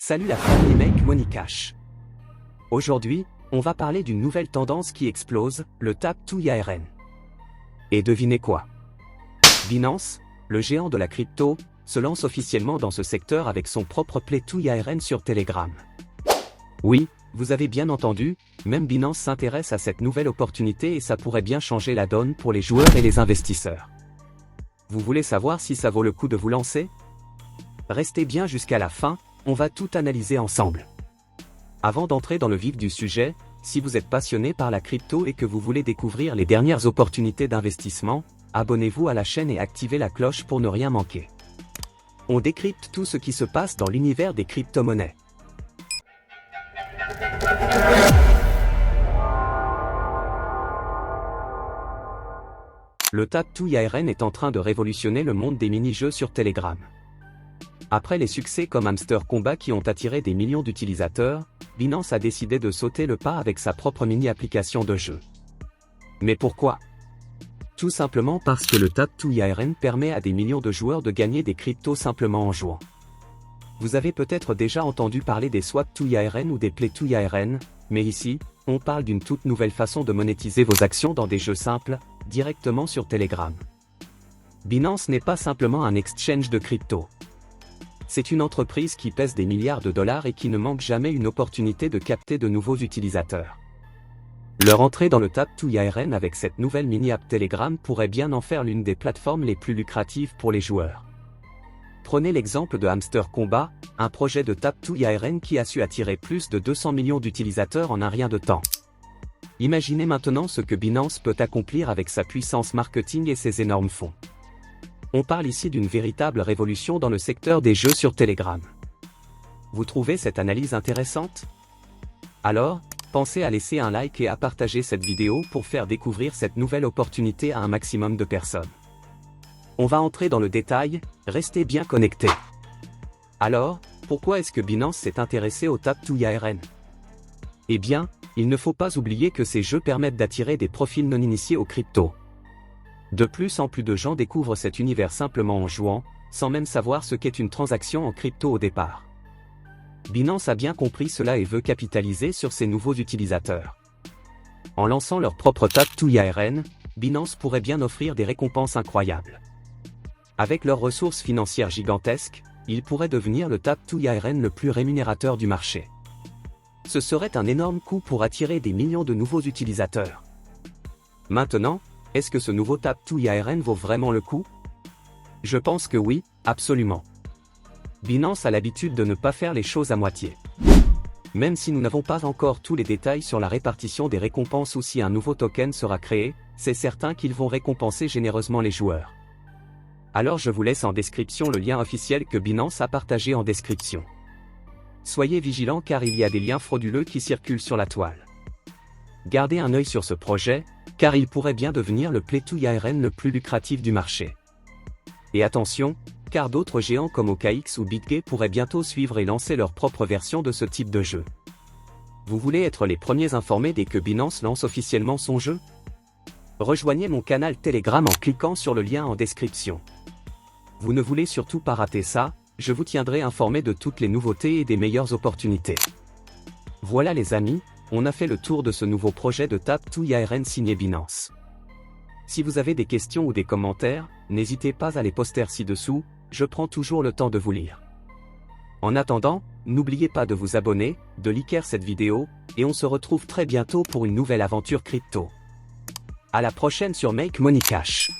Salut la famille Make Money Cash. Aujourd'hui, on va parler d'une nouvelle tendance qui explose, le Tap2IRN. Et devinez quoi? Binance, le géant de la crypto, se lance officiellement dans ce secteur avec son propre Play2IRN sur Telegram. Oui, vous avez bien entendu, même Binance s'intéresse à cette nouvelle opportunité et ça pourrait bien changer la donne pour les joueurs et les investisseurs. Vous voulez savoir si ça vaut le coup de vous lancer? Restez bien jusqu'à la fin, on va tout analyser ensemble. Avant d'entrer dans le vif du sujet, si vous êtes passionné par la crypto et que vous voulez découvrir les dernières opportunités d'investissement, abonnez-vous à la chaîne et activez la cloche pour ne rien manquer. On décrypte tout ce qui se passe dans l'univers des crypto-monnaies. Le Tap2IRN est en train de révolutionner le monde des mini-jeux sur Telegram. Après les succès comme Hamster Combat qui ont attiré des millions d'utilisateurs, Binance a décidé de sauter le pas avec sa propre mini-application de jeu. Mais pourquoi? Tout simplement parce que le Tap2IRN permet à des millions de joueurs de gagner des cryptos simplement en jouant. Vous avez peut-être déjà entendu parler des Swap2IRN ou des Play2IRN, mais ici, on parle d'une toute nouvelle façon de monétiser vos actions dans des jeux simples, directement sur Telegram. Binance n'est pas simplement un exchange de crypto. C'est une entreprise qui pèse des milliards de dollars et qui ne manque jamais une opportunité de capter de nouveaux utilisateurs. Leur entrée dans le Tap2IRN avec cette nouvelle mini-app Telegram pourrait bien en faire l'une des plateformes les plus lucratives pour les joueurs. Prenez l'exemple de Hamster Combat, un projet de Tap2IRN qui a su attirer plus de 200 millions d'utilisateurs en un rien de temps. Imaginez maintenant ce que Binance peut accomplir avec sa puissance marketing et ses énormes fonds. On parle ici d'une véritable révolution dans le secteur des jeux sur Telegram. Vous trouvez cette analyse intéressante? Alors, pensez à laisser un like et à partager cette vidéo pour faire découvrir cette nouvelle opportunité à un maximum de personnes. On va entrer dans le détail, restez bien connectés. Alors, pourquoi est-ce que Binance s'est intéressé au Tap2IRN? Eh bien, il ne faut pas oublier que ces jeux permettent d'attirer des profils non initiés aux cryptos. De plus en plus de gens découvrent cet univers simplement en jouant, sans même savoir ce qu'est une transaction en crypto au départ. Binance a bien compris cela et veut capitaliser sur ces nouveaux utilisateurs. En lançant leur propre Tap2IRN, Binance pourrait bien offrir des récompenses incroyables. Avec leurs ressources financières gigantesques, ils pourraient devenir le Tap2IRN le plus rémunérateur du marché. Ce serait un énorme coup pour attirer des millions de nouveaux utilisateurs. Maintenant, est-ce que ce nouveau Tap2IRN vaut vraiment le coup? Je pense que oui, absolument. Binance a l'habitude de ne pas faire les choses à moitié. Même si nous n'avons pas encore tous les détails sur la répartition des récompenses ou si un nouveau token sera créé, c'est certain qu'ils vont récompenser généreusement les joueurs. Alors je vous laisse en description le lien officiel que Binance a partagé en description. Soyez vigilants car il y a des liens frauduleux qui circulent sur la toile. Gardez un œil sur ce projet, car il pourrait bien devenir le Play2IRN le plus lucratif du marché. Et attention, car d'autres géants comme OKX ou BitGay pourraient bientôt suivre et lancer leur propre version de ce type de jeu. Vous voulez être les premiers informés dès que Binance lance officiellement son jeu? Rejoignez mon canal Telegram en cliquant sur le lien en description. Vous ne voulez surtout pas rater ça, je vous tiendrai informé de toutes les nouveautés et des meilleures opportunités. Voilà les amis, on a fait le tour de ce nouveau projet de Tap2IRN signé Binance. Si vous avez des questions ou des commentaires, n'hésitez pas à les poster ci-dessous, je prends toujours le temps de vous lire. En attendant, n'oubliez pas de vous abonner, de liker cette vidéo, et on se retrouve très bientôt pour une nouvelle aventure crypto. À la prochaine sur Make Money Cash.